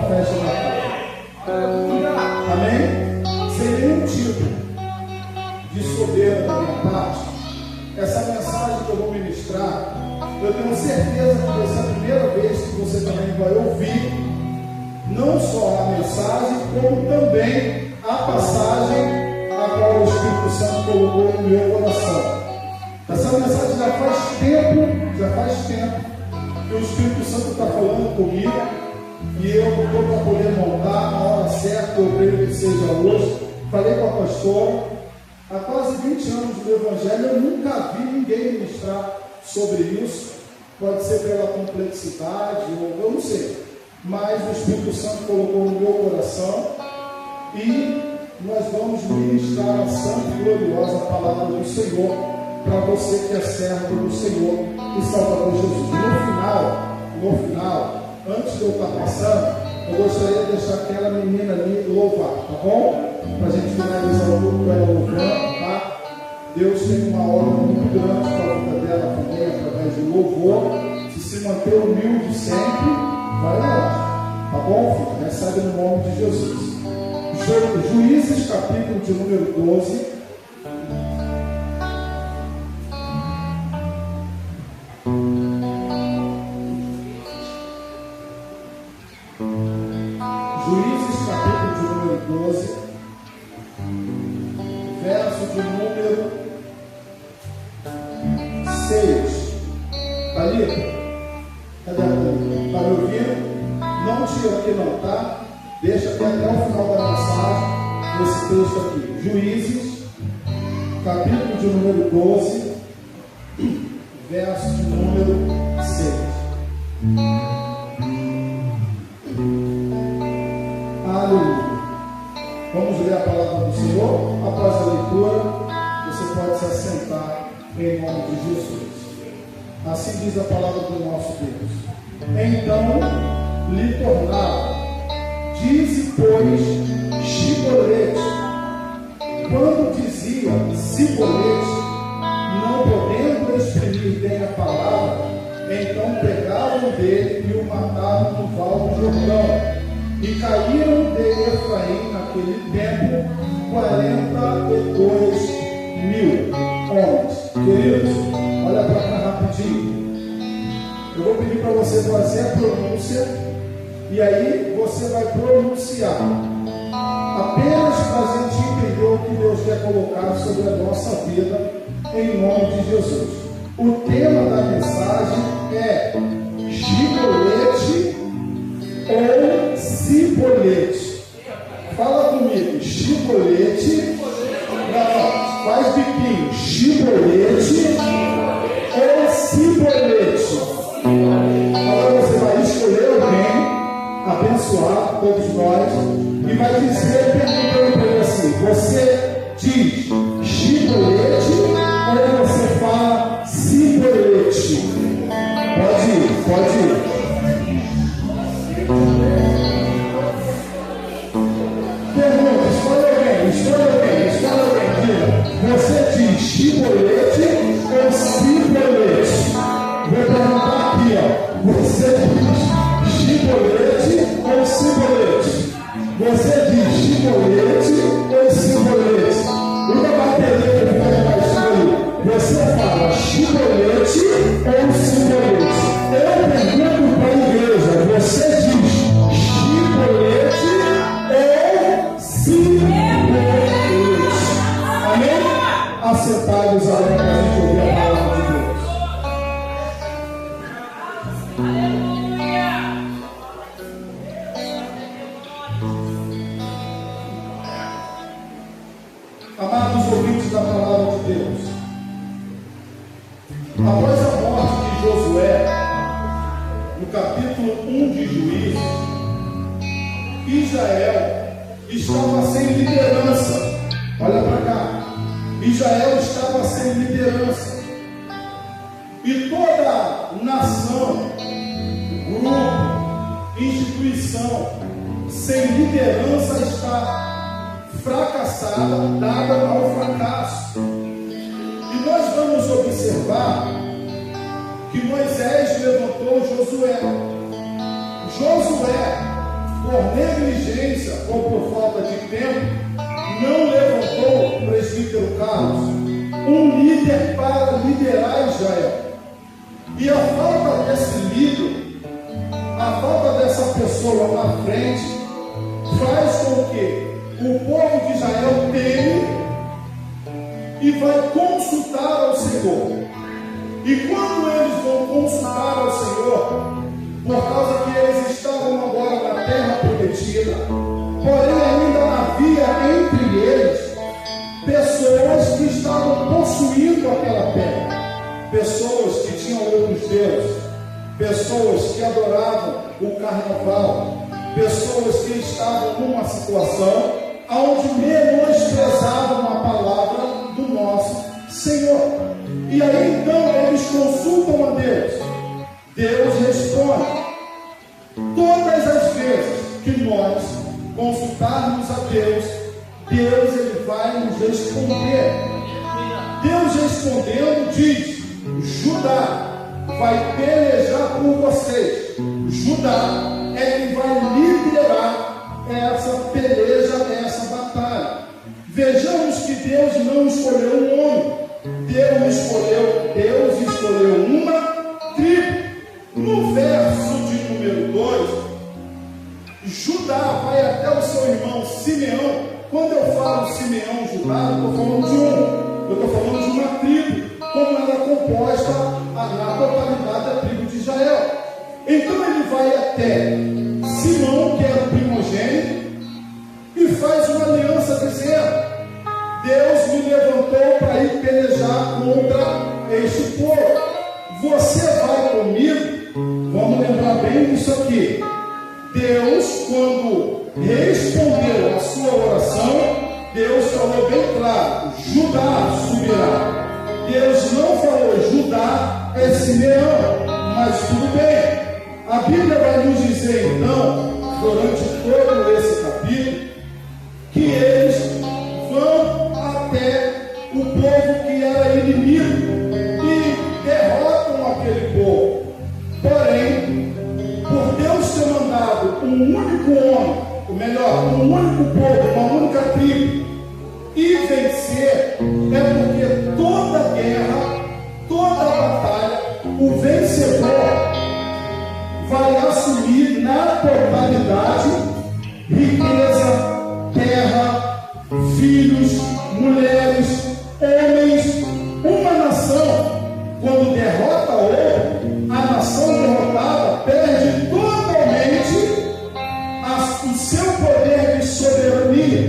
festa natal. Amém? Sem nenhum tipo de soberba da minha parte, essa mensagem que eu vou ministrar, eu tenho certeza que essa é a primeira vez que você também vai ouvir, não só a mensagem, como também a passagem a qual o Espírito Santo colocou no meu coração. Essa mensagem já faz tempo que o Espírito Santo está falando comigo, e eu estou para poder montar na hora certa, eu creio que seja hoje. Falei com a pastora, há quase 20 anos do Evangelho, eu nunca vi ninguém ministrar sobre isso. Pode ser pela complexidade, ou eu não sei, mas o Espírito Santo colocou no meu coração, e nós vamos ministrar a santa e gloriosa palavra do Senhor para você que é servo do Senhor e Salvador Jesus. No final, antes de eu estar passando, eu gostaria de deixar aquela menina ali louvar, tá bom? Para a gente finalizar o culto com ela louvando, tá? Deus tem uma obra muito grande para a vida dela também, através do louvor. Se manter humilde sempre, vai longe, tá bom, filho? Recebe no nome de Jesus. Juízes, capítulo de número 12. Juízes, capítulo de número 12, verso de número 6. Thalita, cadê a Thalita? Está me ouvindo? Não tira aqui não, tá? Deixa até o final da mensagem esse texto aqui. Juízes, capítulo de número 12, verso de número 6. Aleluia. Vamos ler a palavra do Senhor. Após a leitura, você pode se assentar em nome de Jesus. Assim diz a palavra do nosso Deus. Então lhe tornava, dize, pois, Shibolete. Quando dizia Sibolete, não podendo exprimir bem a palavra, então pegaram dele e o mataram no val do Jordão. E caíram de Efraim naquele tempo 42 mil homens. Queridos, olha para cá rapidinho. Eu vou pedir para você fazer a pronúncia, e aí você vai pronunciar, apenas para a gente entender o que Deus quer colocar sobre a nossa vida, em nome de Jesus. O tema da mensagem é Shibolete ou Sibolete. Fala comigo, Shibolete. Não, faz biquinho. Shibolete ou Sibolete. Agora você vai escolher alguém abençoado, todos nós, e vai dizer, perguntando para ele assim: você diz Shibolete ou você fala Sibolete? Pode ir. Pergunta, escolhe alguém, diga, você diz Shibolete ou Sibolete? Vou perguntar aqui, ó, você diz Shibolete ou Sibolete? Você diz Shibolete ou Sibolete? Uma bateria que vai escolher, você fala Shibolete ou Sibolete? Eu pergunto para a igreja, você diz Shibolete ou Sibolete? Amém? Assentados agora para a gente ouvir a palavra de Deus. Amados ouvintes da palavra de Deus, após a morte de Josué, no capítulo 1 de Juízes, Israel estava sem liderança. Olha para cá. Israel estava sem liderança. E toda nação, grupo, instituição sem liderança está fracassada, dada ao fracasso. E nós vamos observar que Moisés levantou Josué. Josué por negligência ou por falta de tempo, não levantou o presbítero Carlos, um líder para liderar Israel. E a falta desse líder, a falta dessa pessoa na frente, faz com que o povo de Israel teme e vai consultar ao Senhor. E quando eles vão consultar ao Senhor, por causa que eles estavam agora na terra prometida, porém ainda havia entre eles pessoas que estavam possuindo aquela terra, pessoas que tinham outros deuses, pessoas que adoravam o carnaval, pessoas que estavam numa situação onde menosprezavam a palavra do nosso Senhor. E aí então eles consultam a Deus. Deus responde. Todas as vezes que nós consultarmos a Deus, Deus ele vai nos responder. Deus respondendo diz: Judá vai pelejar por vocês. Judá é quem vai liderar essa peleja, essa batalha. Vejamos que Deus não escolheu um homem. Deus escolheu uma tribo. No verso de número 2, Judá vai até o seu irmão Simeão. Quando eu falo Simeão, Judá, eu estou falando de um. Eu estou falando de uma tribo, como ela é composta na totalidade da tribo de Israel. Então ele vai até Simão, que era o primogênito, e faz uma aliança dizendo: Deus me levantou para ir pelejar contra este povo. Você vai comigo? Vamos lembrar bem disso aqui. Deus, quando respondeu a sua oração, Deus falou bem claro: Judá subirá. Deus não falou Judá é Simeão, mas tudo bem. A Bíblia vai nos dizer então, durante todo esse capítulo, que eles vão até o povo que era inimigo e derrotam aquele povo. Porém, por Deus ter mandado um único homem, ou melhor, um único povo, uma única tribo, e vencer, é porque toda guerra, toda batalha, o vencedor vai assumir na totalidade riqueza, terra, filhos, mulheres, homens, uma nação. Quando derrota outra, a nação derrotada perde totalmente o seu poder de soberania.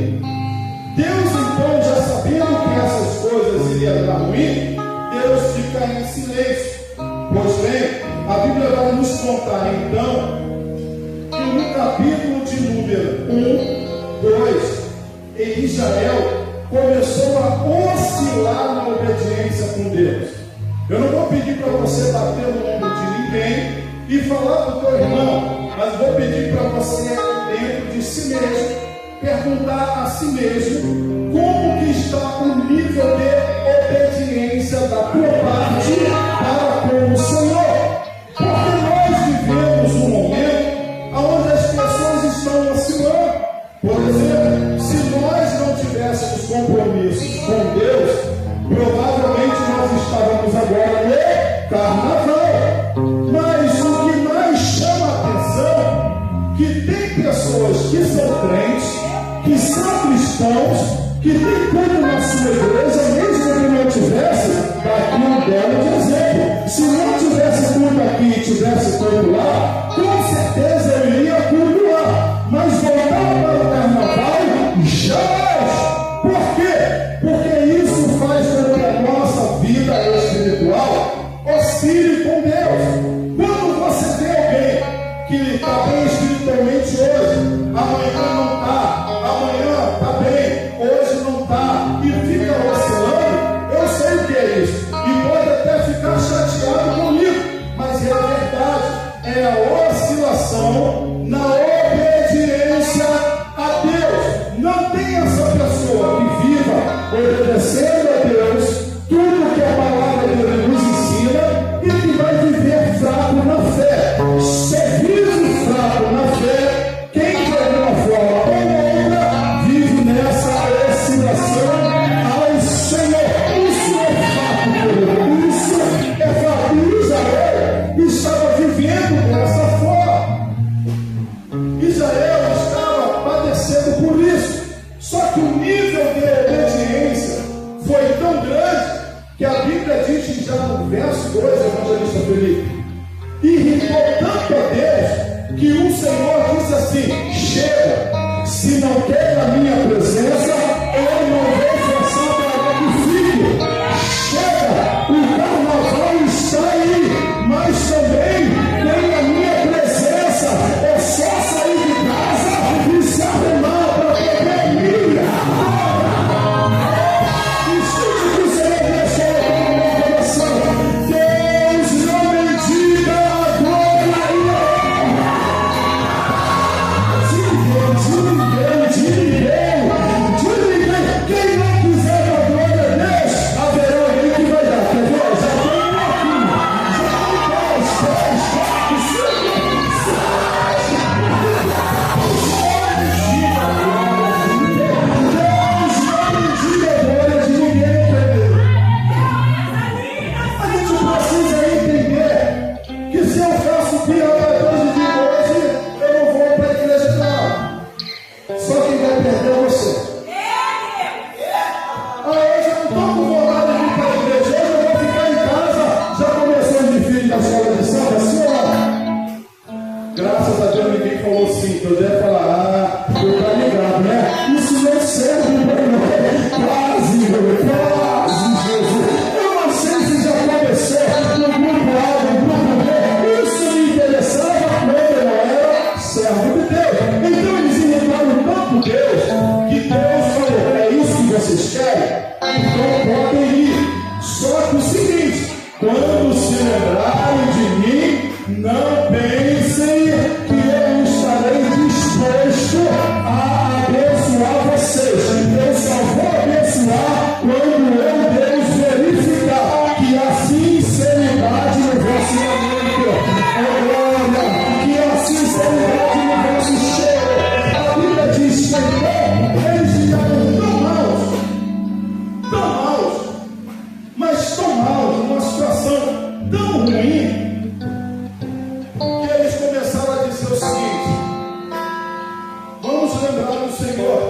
Deus então, já sabendo que essas coisas iriam dar ruim, Deus fica em silêncio. Pois bem, a Bíblia vai nos contar então que no capítulo de número 1, 2, Israel começou a oscilar na obediência com Deus. Eu não vou pedir para você bater no ombro de ninguém e falar para o teu irmão, mas vou pedir para você, dentro de si mesmo, perguntar a si mesmo como que está o nível de obediência da tua parte para com o Senhor. Porque nós vivemos um momento onde as pessoas estão oscilando. Por exemplo, se nós não tivéssemos compromissos com Deus, provavelmente nós estávamos agora no carnaval. Mas o que mais chama a atenção, que tem pessoas que são crentes, que são cristãos, que têm culto na sua igreja, mesmo que não tivesse, daqui um belo exemplo. Se não tivesse culto aqui e tivesse culto lá, com certeza eu iria culto lá. Mas voltar para o carnaval, jamais. Por quê? Porque isso faz com que a nossa vida espiritual oscile com Deus. Quando você vê alguém que está bem espiritualmente hoje, amanhã não está, amanhã está bem, hoje não está, e fica oscilando, eu sei o que é isso. E pode até ficar chateado comigo, mas é verdade, é a oscilação na obediência a Deus. Não tem essa pessoa que viva obedecendo a Deus tudo que a palavra de Deus nos ensina e que vai viver fraco na fé. Serviço fraco na fé, quem evangelista Felipe. Irritou tanto a Deus que o Senhor disse assim: chega, se não quer a minha presença, eu não vou forçar para que fique. Chega, o carnaval está aí, mas também tem a minha presença. É só sair de casa e se arrumar para poder ir. Escute o que o Senhor deixou no meu coração. Deus não mendiga a glória e a honra de ninguém. Quem não quiser a glória a Deus, haverá alguém que vai dar. Quer ver? Já tem um aqui. Já tem 10, 4, 5, 6. Deus não mendiga a glória de ninguém, entendeu? A gente precisa entender que se eu faço piadadores de hoje, eu não vou para a igreja, não. Só quem vai perder é você. Hoje eu não estou com vontade de ir para a igreja, hoje eu vou ficar em casa. Já começou de filho da escola de samba, senhora? Graças a Deus ninguém falou sim, que eu deve falar, eu estou ligado, né? Isso não serve para mim. Quase, Jesus. Eu não sei se já começou no grupo A, no grupo B. Isso me interessava quando eu não era servo de Deus. Então eles irritaram tanto Deus, que Deus falou: é isso que vocês querem? Então podem ir. Só que o seguinte: quando se lembrarem de mim, não pensem que eu estarei disposto a abençoar vocês. Eu só vou abençoar quando eu, Deus, verificar que há sinceridade no vosso lamento. Glória, que há sinceridade no vosso cheiro. A Bíblia diz que então eles ficaram tão maus, mas tão maus, numa situação tão ruim, que eles começaram a dizer o seguinte: vamos lembrar do Senhor.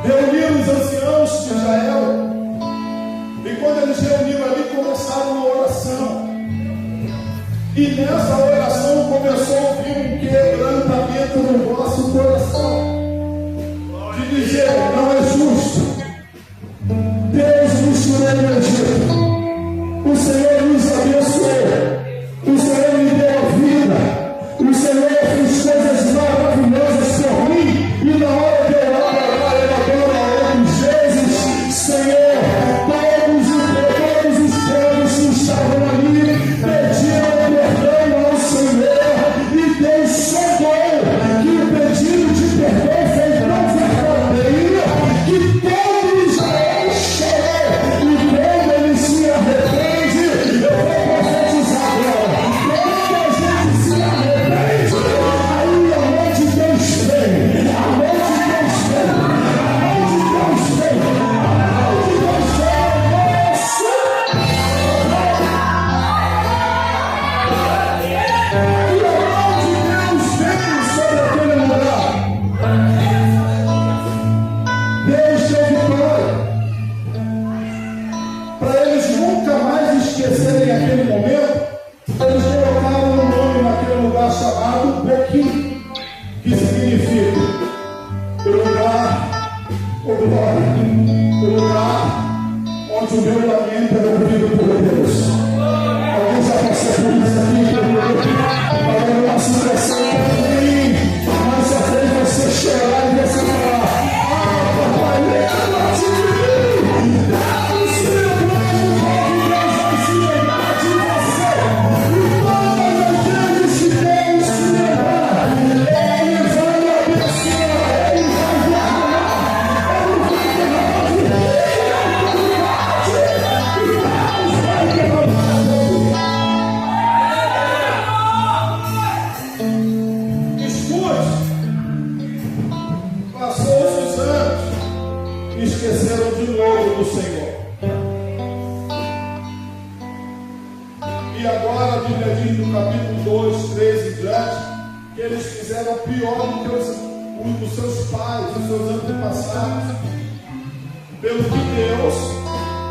Reuniram os anciãos de Israel, e quando eles reuniram ali, começaram uma oração. E nessa oração começou a ouvir um quebrantamento no vosso coração, de dizer: não é justo. Deus nos tirou do Egito, o Senhor nos abençoou, o Senhor me deu a vida, o Senhor fez coisas maravilhosas por mim, e na hora de eu orar, eu adoro outros vezes. Senhor, todos os povos que estavam ali pediram perdão ao Senhor, e Deus sondou que o pedido de perdão foi tão verdadeiro que todo Israel chorou, e quando ele se arrepende, eu vou profetizar agora. Quando a gente se arrepende, aí a mão de Deus vem, a mão de Deus vem, a mão de Deus vem, a mão de Deus vem. Nossa! E a mão de Deus vem sobre aquele lugar. Deus teve vitória. Para eles nunca mais esquecerem aquele momento, eles colocaram um nome naquele lugar chamado Boquim, que significa o lugar, o glória, o lugar onde o meu lamento é ouvido por Deus. Alguém já passou por isso aqui? Agora o nosso coração também, mas só fez você chorar e você falar: ah, papai, lembra-te de mim. Deus se lembrou do povo, Deus vai se lembrar de você. E todas as vezes que Deus se lembrar, Ele vai abençoar, Ele vai derramar, Ele vai derramar de Deus vai derramar. Escute, passou-se os anos e esqueceram de novo do Senhor. E agora a Bíblia diz no capítulo 2, 3 e diante, que eles fizeram pior do que os seus pais, os seus antepassados. Pelo que Deus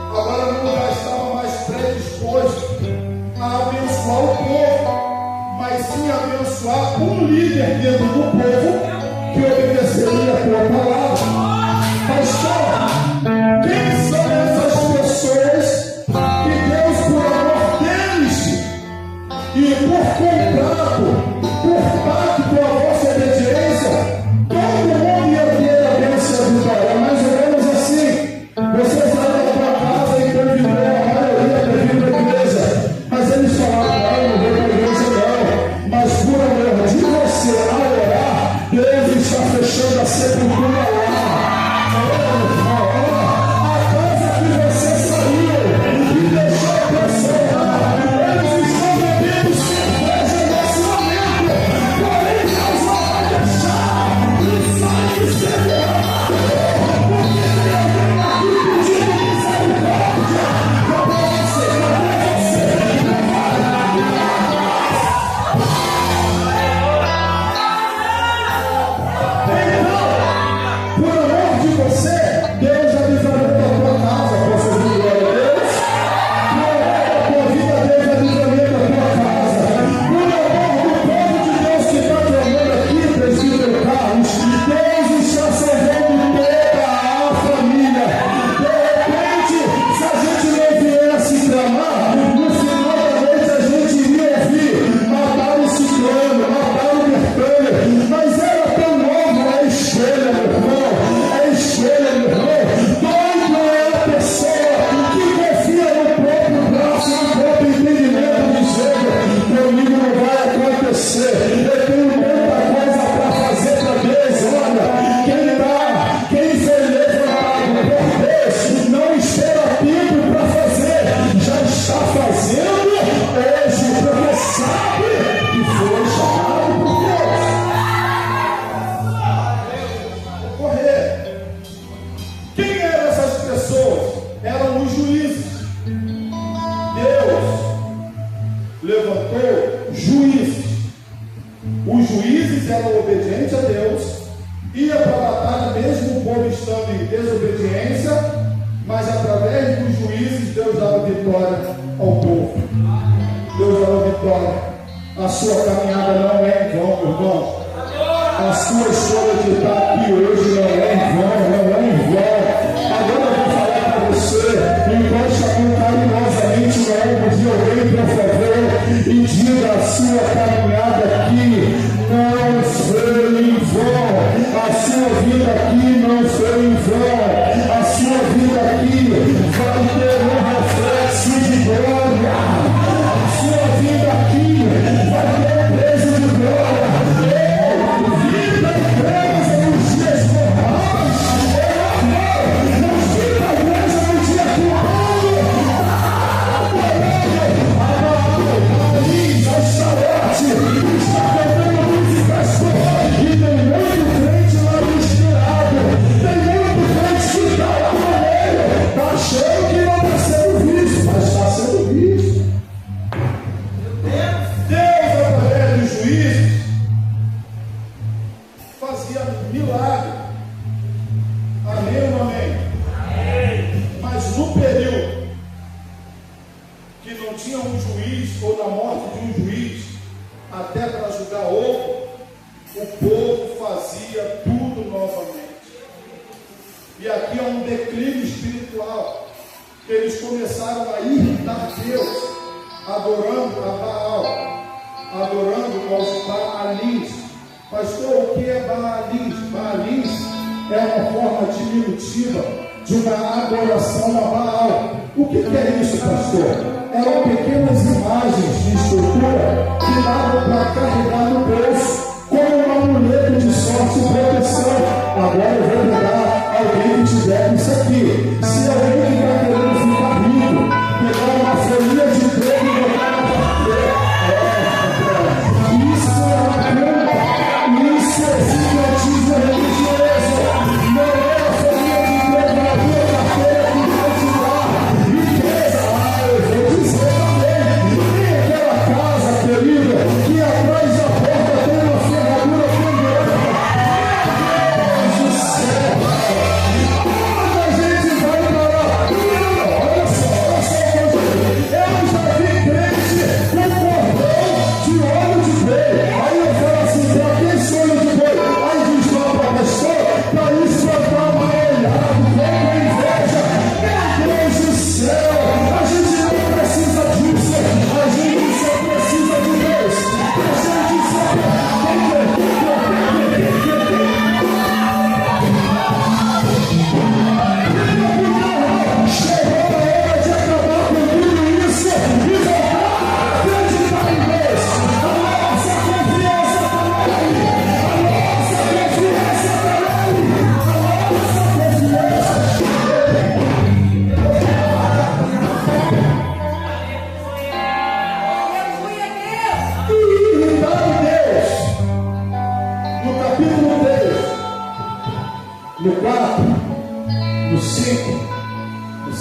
agora não já estava mais prestes abençoar um líder dentro do povo que obedeceria a tua palavra. Pastor, quem são essas pessoas que Deus, por amor deles e por contrato, por pacto à vossa obediência, todo mundo ia ter a bênção e a vitória? É mais ou menos assim. Você sai da tua casa e convidou a maioria para vir para a igreja, mas eles falaram: não vou para a igreja não, mas por amor de você, ao orar, Deus está fechando a sepultura lá.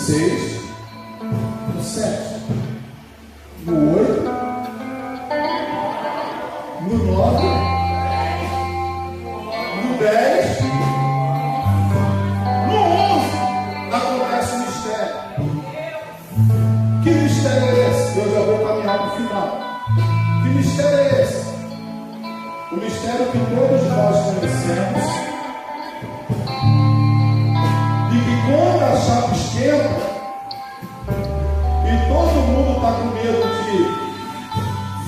6, no 7, no 8, no 9, no 10, no 11, acontece o mistério. Que mistério é esse? Eu já vou caminhar para o final. Que mistério é esse? O mistério que todos nós conhecemos e que quando a chapa esquenta e todo mundo está com medo de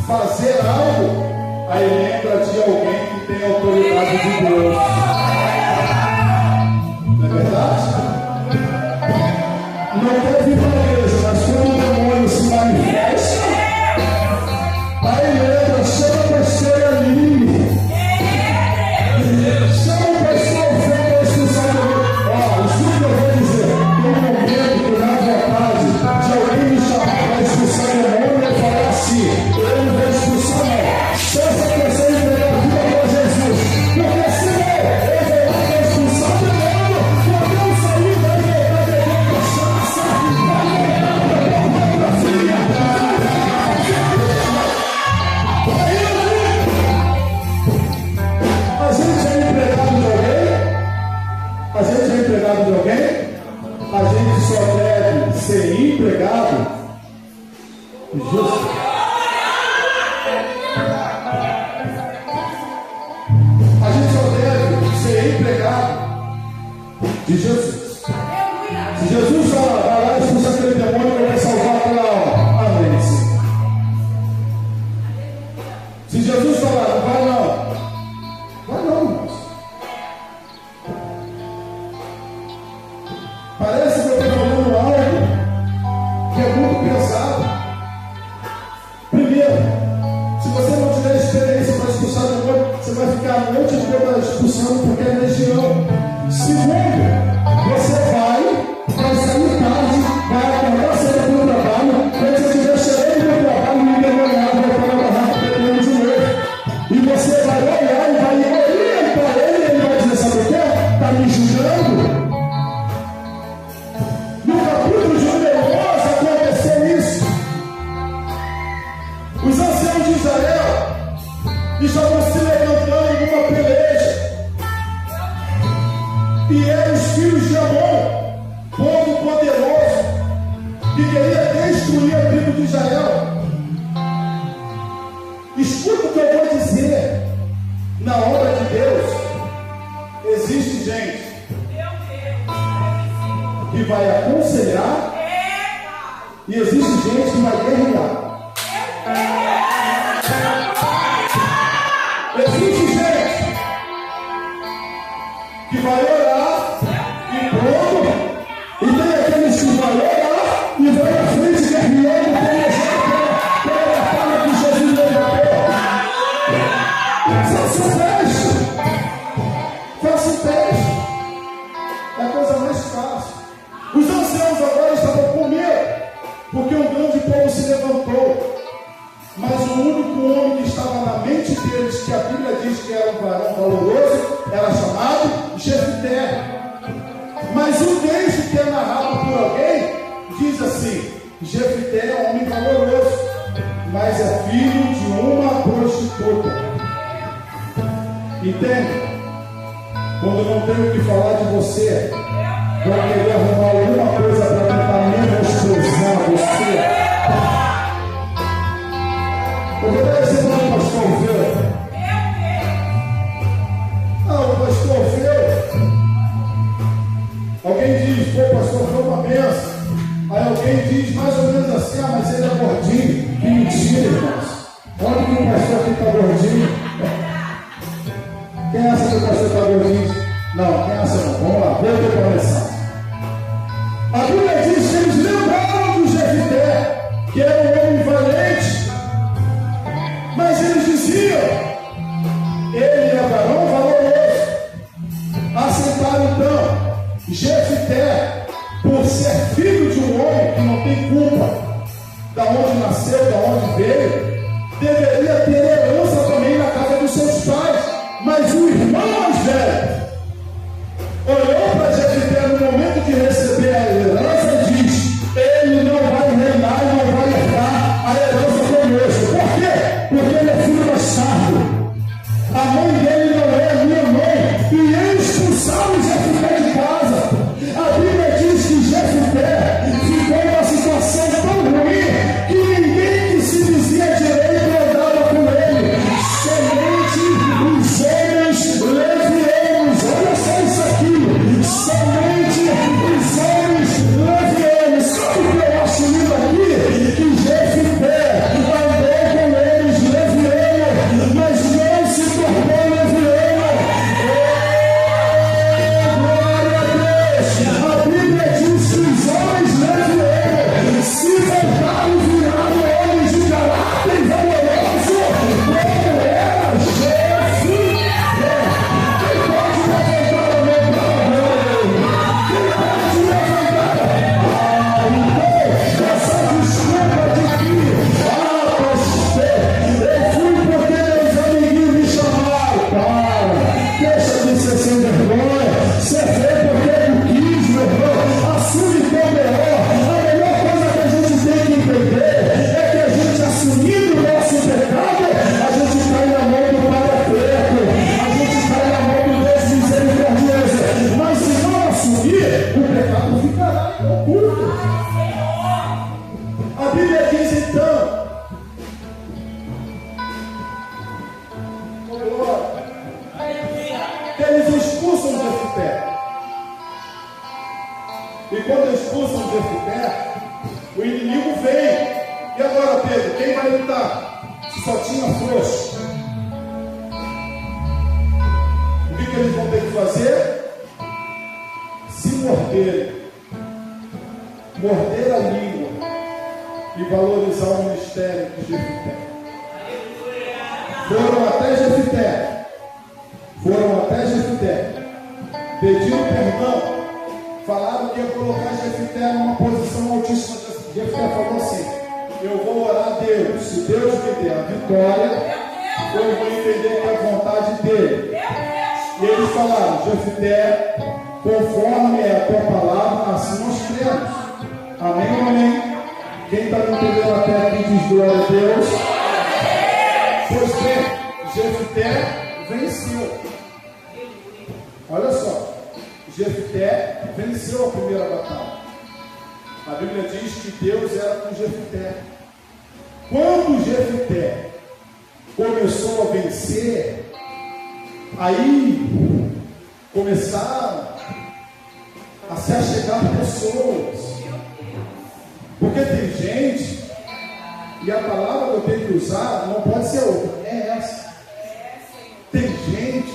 fazer algo, aí lembra de alguém que tem autoridade de Deus. Não é verdade? Não quer vir para a igreja, mas quando o demônio se manifesta, aí lembra, chama a pessoa ali. Chama o pessoal para expulsar o demônio. Ó, escuta o que eu vou dizer. Tem um momento que na vontade de alguém me chamar para expulsar o demônio, eu falar assim: eu não vou expulsar, não. Se essa pessoa entregar a vida para Jesus, porque senão eu vou lá para expulsar o demônio, quando eu sair vai voltar beber cachaça, vai voltar para pornografia. A gente é empregado de alguém? A gente é empregado de alguém? A gente só deve ser empregado de Jesus. A gente só deve ser empregado de Jesus. Se Jesus fala, vai lá e expulsa aquele demônio que vai salvar aquela alma. Amém, Senhor. Se Jesus falar, não vai não. Vai não, irmãos. Parece que eu estou falando algo que é muito pesado. Primeiro, se você não tiver experiência para expulsar o demônio, você vai ficar a noite toda expulsando porque é legião. Segundo, você vai sair tarde, vai acordar cedo para o trabalho, quando você estiver chegando no trabalho, o endemoniado vai para a barraca pegando de novo. E você vai olhar e vai olhar para ele e ele vai dizer: sabe o que? Está me julgando? No capítulo de Amós aconteceu isso. Os anciãos de Israel estavam se levantando em uma peleja. E eram os filhos de Amon, povo poderoso, que queria destruir a tribo de Israel. Escuta o que eu vou dizer. Na obra de Deus, existe gente que vai aconselhar e existe gente que vai guerrear. Existe gente que vai orar e pronto, e tem aqueles que vai orar e vai à frente guerreando pela batalha que Jesus levantou. Faça o teste. Faça o teste. É a coisa mais fácil. Os anciãos agora estavam com medo, porque um grande povo se levantou. Mas o único homem que estava na mente deles, que a Bíblia diz que era um varão valoroso, era chamado Jefté. Mas o texto que é narrado por alguém diz assim: Jefté é um homem valoroso, mas é filho de uma prostituta. Entende? Quando eu não tenho o que falar de você, vou querer arrumar alguma coisa para tentar menosprezar você. Eu vou dar esse nome, pastor Alfeu. O pastor Alfeu. Alguém diz: pô, pastor, foi uma benção. Aí alguém diz mais ou menos assim: mas ele é gordinho. Que mentira, irmãos. Olha que o pastor aqui está gordinho. Quem acha que o pastor está gordinho? Não, quem acha não? Vamos lá, volta para a mensagem. A Bíblia diz que eles lembraram do Jefté, que era um homem valente. Mas eles diziam: ele é varão valoroso. Aceitaram então Jefté, por ser filho de um homem que não tem culpa da onde nasceu, da onde veio, deveria ter herança também na casa dos seus pais. Mas o irmão mais velho olhou para Jefté no momento de receber a herança e diz: quem vai lutar? Se só tinha frouxo. O que eles vão ter que fazer? Se morder a língua e valorizar o ministério de Jefité. Foram até Jefité, pediram perdão, falaram que ia colocar Jefité numa posição altíssima. Jefité falou assim: eu vou orar a Deus, se Deus me der a vitória, eu vou entender que é a vontade dele. E eles falaram: Jefité, conforme é a tua palavra, assim nós cremos. Amém ou amém? Quem está me entendendo até aqui diz glória a Deus. Pois bem, Jefité venceu. Olha só, Jefité venceu a primeira batalha. A Bíblia diz que Deus era com Jefité. Quando Jefité começou a vencer, aí começaram a se achegar pessoas. Porque tem gente, e a palavra que eu tenho que usar não pode ser outra, é essa. Tem gente,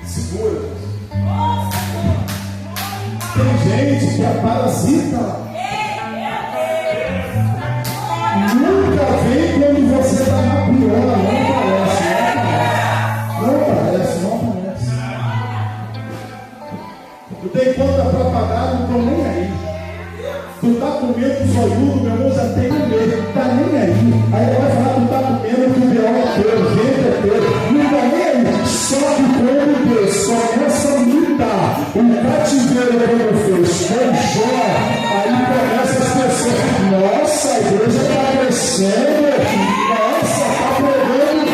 segura, tem gente que é parasita. Nunca vem quando você está na pior, não parece. Tu tem conta para pagar, não estou nem aí. Tu está comendo sojudo, meu irmão, já tem medo, está nem aí. Aí vai falar, tu está comendo que o B.O. é teu, o vento é teu, não está nem aí. Só que quando Deus começa a lutar, o cativeiro como fez com Jó, aí começa as pessoas: nossa, a igreja está crescendo, nossa, está pregando,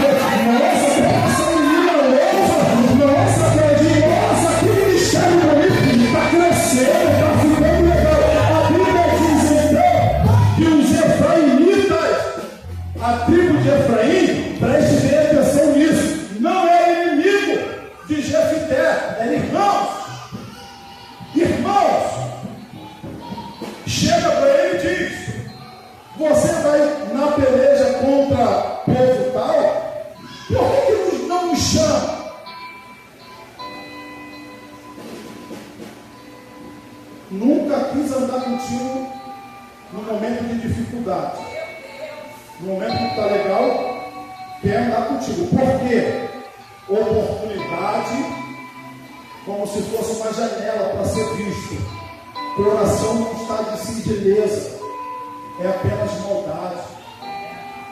nossa, essa menina nova, nossa, acredito, nossa, que ministério bonito, está crescendo, está ficando legal. A Bíblia diz então que os efraimitas, a tribo de Efraim, preste bem atenção nisso, não é inimigo de Jefité, é irmãos. Chega para ele e diz: você vai na peleja contra povo tal, por que não nos chama? Nunca quis andar contigo no momento de dificuldade. No momento que está legal, quer andar contigo. Por quê? Oportunidade, como se fosse uma janela para ser visto. Coração não está de singeleza, é apenas maldade.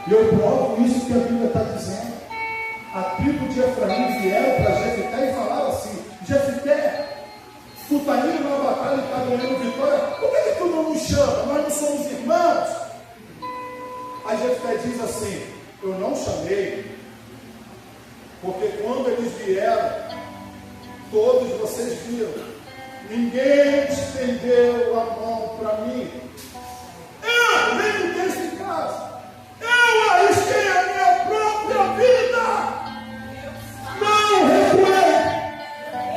E eu provo isso que a Bíblia está dizendo. A tribo de Efraim vieram para Jefité e falaram assim: Jefité, tu está indo na batalha e está ganhando vitória, por que tu não nos chama? Nós não somos irmãos. Aí Jefité diz assim: eu não chamei, porque quando eles vieram, todos vocês viram, ninguém estendeu a mão para mim. Eu nem deixo em casa. Eu arrisquei a minha própria vida. Não recuei.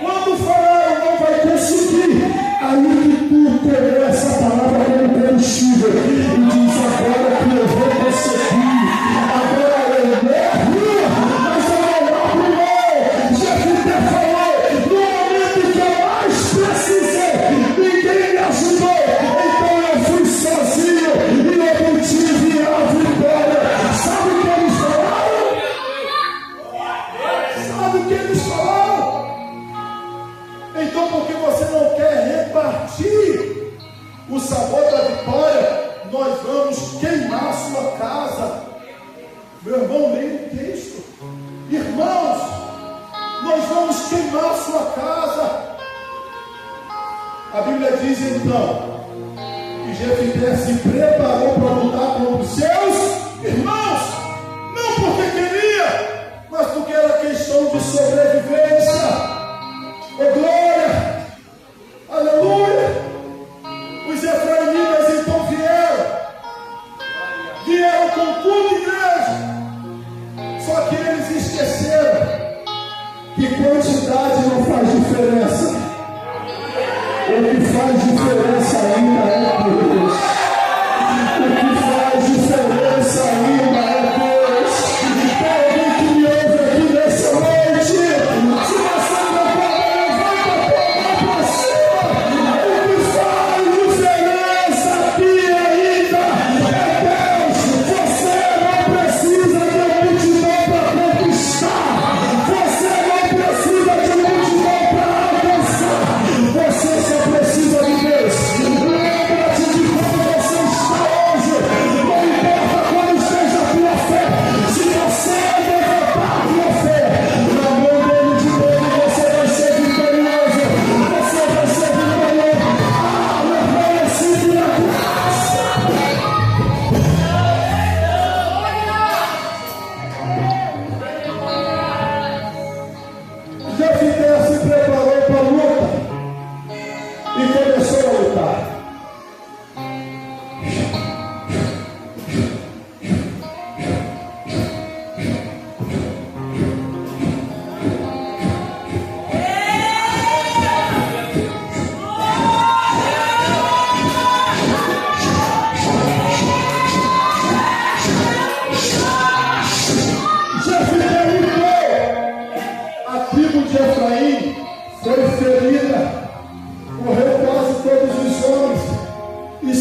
Quando falaram não vai conseguir, aí que tu pegou essa palavra como combustível e diz: agora que eu vou conseguir. Agora eu morro, mas eu não abro mão. Jefité falou: no momento que eu mais precisei, ninguém me ajudou, então eu fui sozinho e eu não tive a vitória. Sabe o que eles falaram? Sabe o que eles falaram? Então, porque você não quer repartir o sabor da vitória, nós vamos queimar a sua casa. Meu irmão, leia o texto. Irmãos, nós vamos queimar a sua casa. A Bíblia diz então que Jefité se preparou para lutar contra os seus irmãos, não porque queria, mas porque era questão de sobrevivência. Oh glória, aleluia. Os efraimitas então vieram com tudo, igreja, só que eles esqueceram que quantidade não faz diferença. O que faz diferença ainda é Deus.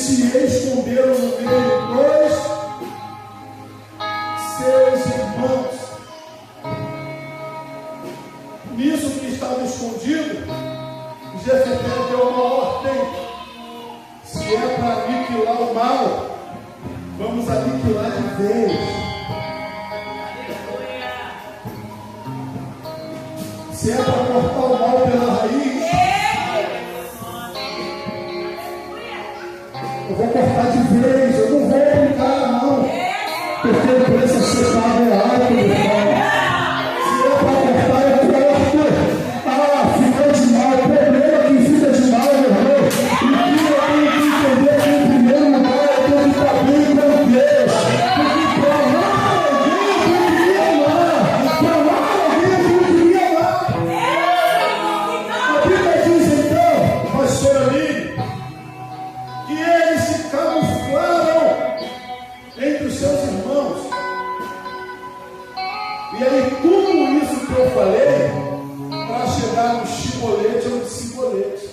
se esconderam no meio dos seus irmãos. Nisso que estava escondido, Jefté deu uma ordem: se é para aniquilar o mal, vamos aniquilar de vez. Se é para cortar o mal pela raiz, eu vou cortar de vez, eu não vou brincar não, porque o preço a ser pago é alto, meu irmão. Se é para cortar, eu corto. Ah, ficou de mal, o problema é que fica de mal, meu irmão. E eu tenho que entender que em primeiro lugar eu tenho que estar bem com Deus. Porque para amar alguém eu queria amar. Para amar alguém eu queria amar. A Bíblia diz então, pastor Aline, que eles se camuflaram entre os seus irmãos. E aí tudo isso que eu falei, para chegar no chibolete ou no cibolete.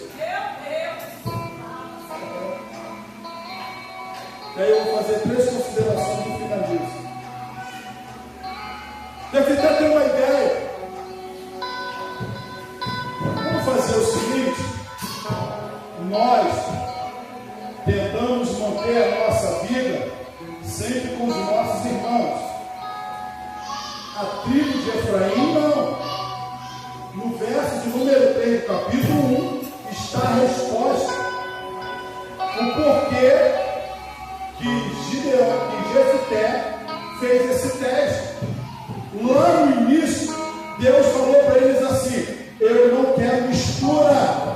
E aí eu vou fazer 3 considerações no final disso. Deve até ter uma ideia. Vamos fazer o seguinte: nós tentamos manter a nossa vida sempre com os nossos irmãos. A tribo de Efraim não. No verso de número 3 do capítulo 1 está a resposta. O porquê que Gideão e Jefté fez esse teste. Lá no início, Deus falou para eles assim: eu não quero mistura.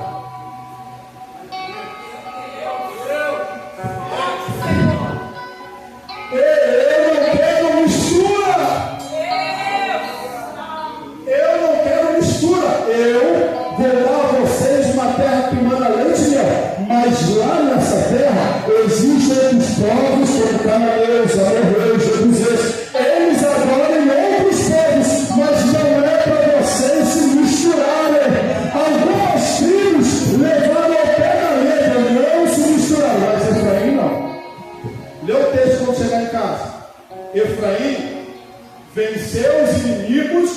Mas lá nessa terra existem outros povos, como cananeus, amorreus, jebuseus. Eles adoram outros povos, mas não é para vocês se misturarem. Algumas tribos levaram ao pé da letra, não se misturaram, mas Efraim não. Lê o texto quando chegar em casa. Efraim venceu os inimigos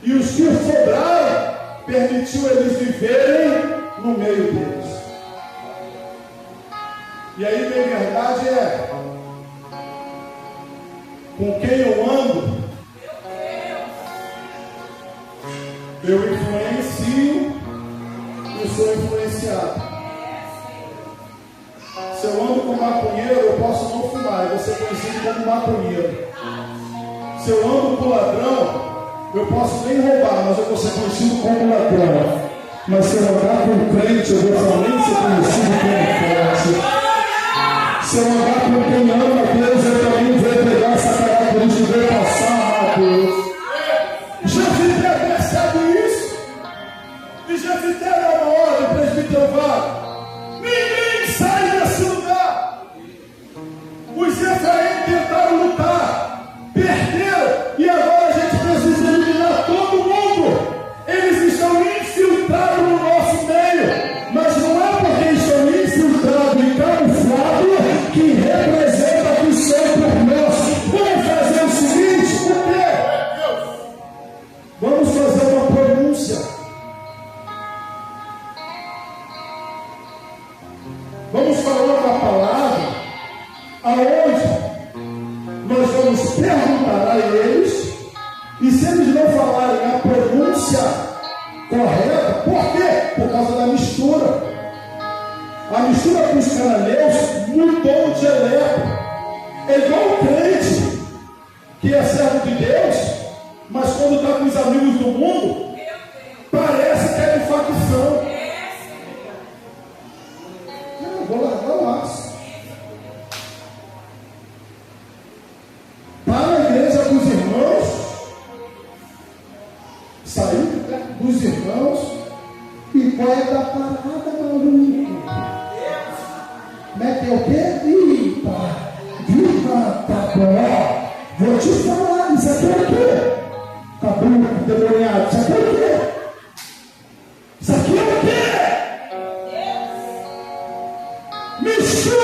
e os que sobraram permitiu eles viverem no meio deles. E aí, bem verdade é: com quem eu ando, eu influencio e sou influenciado. Se eu ando com maconheiro, eu posso não fumar, eu vou ser conhecido como maconheiro. Se eu ando com ladrão, eu posso nem roubar, mas eu vou ser conhecido como ladrão. Mas se eu andar com crente, eu vou também ser conhecido como crente. Se eu andar com quem ama a Deus, eu também vou pegar essa característica e passar a Deus. Jefté percebe isso. E Jefté dá uma ordem para eles me ninguém sai desse lugar. Os Efraim tentaram lutar, perderam, e agora a gente precisa eliminar todo mundo. Eles estão infiltrados no nosso meio, mas não é porque estão infiltrados e camuflados que representa que são por nós. Vamos fazer o seguinte: por quê? Vamos fazer uma pronúncia. Vamos falar uma palavra aonde nós vamos perguntar a eles, e se eles não falarem a pronúncia correta, por quê? Por causa da mistura. A mistura com os cananeus mudou o dialeto. É igual o crente que é servo de Deus, mas quando está com os amigos do mundo, parece que é de facção. Eu vou largar o aço. Para a igreja dos irmãos, sair de perto dos irmãos, e qual é da parada, maluco? Mete o quê? Eita! Viva, tá bom! Vou te falar, isso aqui é o quê? Cabelo demoniado, isso aqui é o quê? Isso aqui é o quê? Mistura!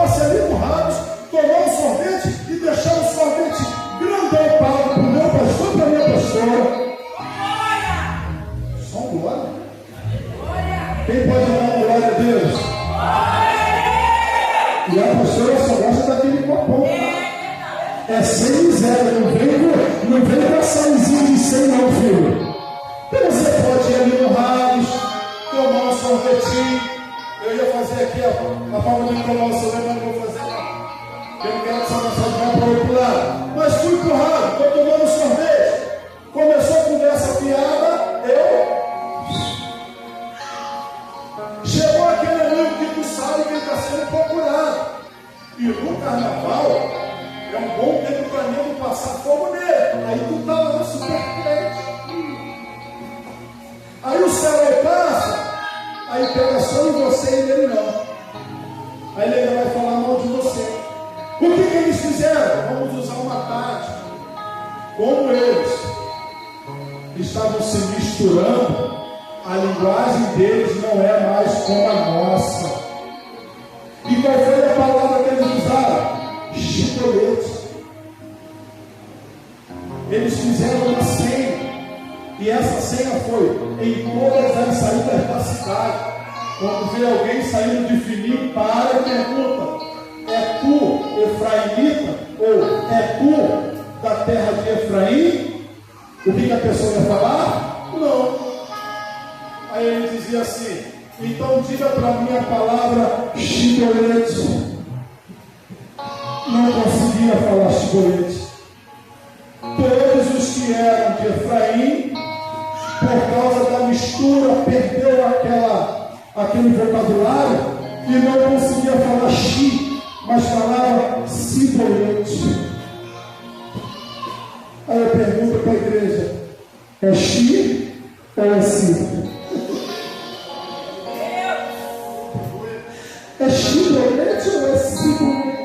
passe ali no Ramos, tomar um sorvete e deixar um sorvete grandão pago para o meu pastor e para a minha pastora. Só um glória. Quem pode dar uma glória a Deus? E a pastora só gosta daquele copão. É sem miséria, não vem com açaizinho de 100 não, filho. Então você pode ir ali no Ramos, tomar um sorvetinho. Eu ia fazer aqui a forma de tomar o sorvete, mas não vou fazer não. Eu não quero que essa mensagem vá para o outro lado. Mas fui para o Ramos, estou tomando sorvete. Começou a conversa piada, chegou aquele amigo que tu sabe que ele está sendo procurado. E no carnaval é um bom tempo para mim passar fogo nele. Aí tu está lá super crente. Aí o céu aí passa, aí pega só em você e nele não. Aí ele ainda vai falar mal de você. O que eles fizeram? Vamos usar uma tática. Como eles estavam se misturando, a linguagem deles não é mais como a nossa. E qual foi a palavra que eles usaram? Chicolete. Eles fizeram uma senha. E essa senha foi em todas as saídas da cidade. Quando vê alguém saindo de fininho, para e pergunta: é tu, Efraimita? Ou é tu da terra de Efraim? O que a pessoa ia falar? Não. Aí ele dizia assim: então diga para mim a palavra chicolete. Não conseguia falar chicolete. Todos os que eram de Efraim, por causa da mistura, perdeu aquele vocabulário e não conseguia falar chi, mas falava cibolete. Aí eu pergunto para a igreja: é chi ou é ci? É chibolete ou é cibolete?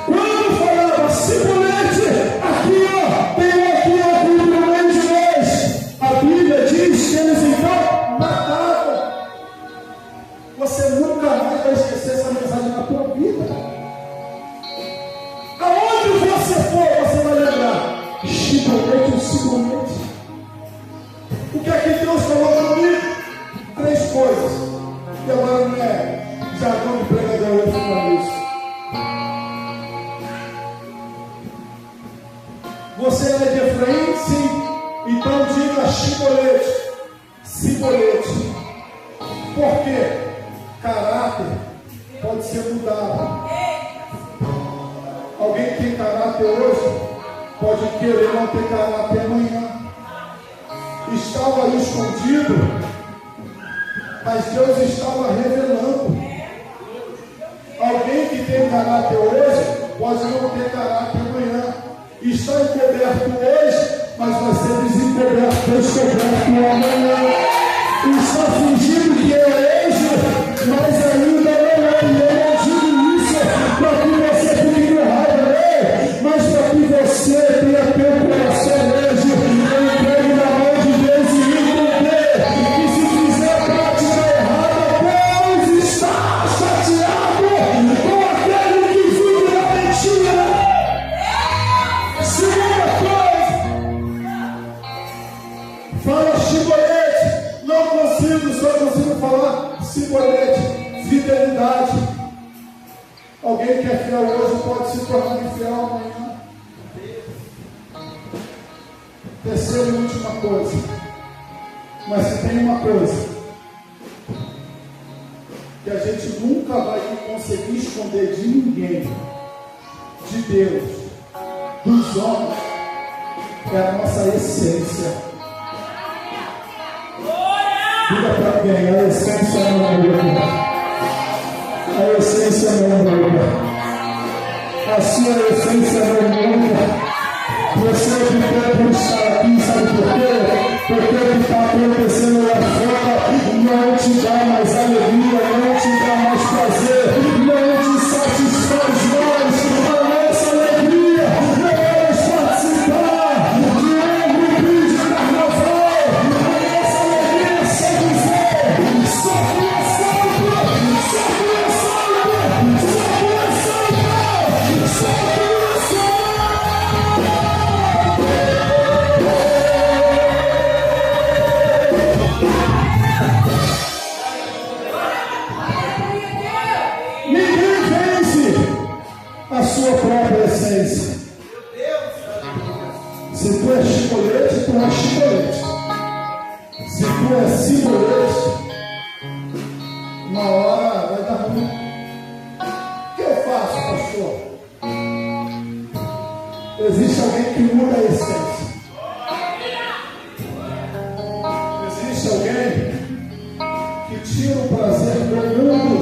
Quando falava cibolete, aqui ó, tem aqui ó, cumprimento de leis. A Bíblia diz que eles então matavam. Você nunca mais vai esquecer essa mensagem na tua vida. Aonde você for, você vai lembrar: chibolete ou cibolete? O que é que Deus falou comigo? 3 coisas. E agora não é jargão de pregador, eu falo isso. Você é de Efraim? Sim. Então diga chibolete, cibolete. Por quê? Caráter pode ser mudado. Alguém que tem caráter hoje pode querer não ter caráter amanhã. Estava ali escondido, mas Deus estava revelando. Alguém que tem caráter hoje pode não ter caráter amanhã. Está encoberto hoje, mas vai ser desencoberto, descoberto amanhã. Está fingindo que é anjo, mas ainda não é. Eu não digo isso para que você fique com raiva, mas para que você tenha teu coração anjo. Eu entregue na mão de Deus e entender que se fizer prática errada, Deus está chateado com aquele que vive na mentira. Segunda coisa, fala chibolete. Não consigo, só consigo falar cibolete, fidelidade. Alguém que é fiel hoje pode se tornar infiel amanhã. Terceira e última coisa. Mas se tem uma coisa que a gente nunca vai conseguir esconder de ninguém, de Deus, dos homens, é a nossa essência. Diga para alguém: a essência não muda. A essência não muda. A sua essência não muda. Você de tempo está aqui, sabe por quê? Porque o que está acontecendo lá fora não te dá mais alegria, não te dá mais prazer, não te satisfaz mais. A nossa alegria não é participar de um grupo de carnaval. A nossa alegria é só dizer: só que é santo, só que é santo. Ninguém vence a sua própria essência. Se tu é chicolete, tu é chicolete. Se tu é cibolete, uma hora vai dar ruim. O que eu faço, pastor? Existe alguém que muda a essência. Existe alguém que tira o prazer do mundo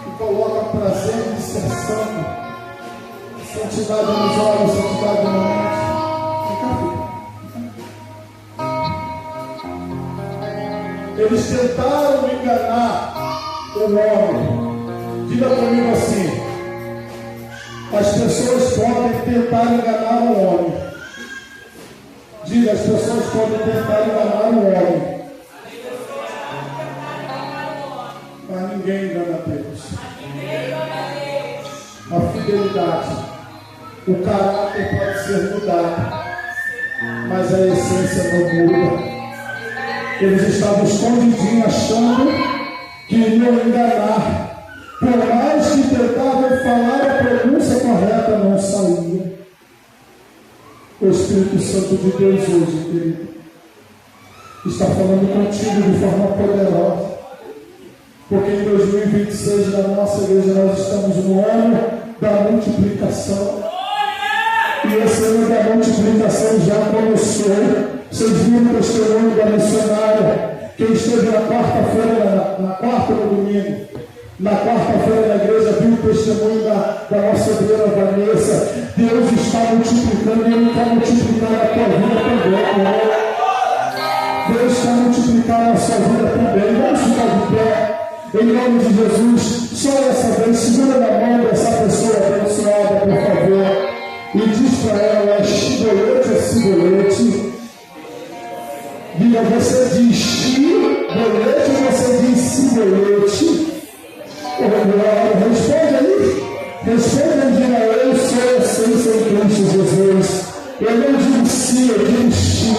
e coloca prazer de ser santo, santidade nos olhos, santidade na mente. Eles tentaram enganar o homem. Diga comigo assim: as pessoas podem tentar enganar o homem. Diga, as pessoas podem tentar enganar o homem. Mas ninguém engana Deus. A fidelidade, o caráter pode ser mudado, mas a essência não muda. Eles estavam escondidinhos, achando que iriam enganar. Por mais que tentavam falar a pronúncia correta, não saía. O Espírito Santo de Deus hoje, querido, está falando contigo de forma poderosa. Porque em 2026, na nossa igreja, nós estamos no ano da multiplicação. E esse ano da multiplicação já começou. Vocês viram o testemunho da missionária. Quem esteve na quarta-feira, na quarta no domingo, na quarta-feira na igreja, viu o testemunho da nossa obreira Vanessa. Deus está multiplicando e Ele quer multiplicar a tua vida também. Deus está multiplicando a sua vida também. Vamos ficar de pé. Em nome de Jesus, só essa vez, segura na mão dessa pessoa abençoada, por favor, e diz para ela: é chibolete ou cibolete? Diga, você diz chibolete ou você diz cibolete? Responde aí. Responde e diga: eu sou a essência em Cristo Jesus. Eu não digo sim, eu digo chi.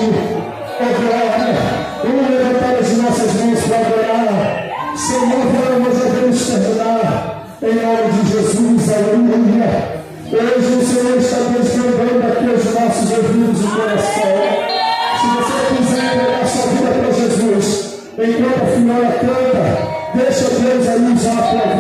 Vamos levantar as nossas mãos para adorar. Senhor, nós devemos terminar em nome de Jesus, aleluia. Hoje o Senhor está desvendando aqui os nossos ouvidos e coração. Se você quiser entregar sua vida para Jesus, enquanto a filhora canta, deixa Deus aí usar a tua vida.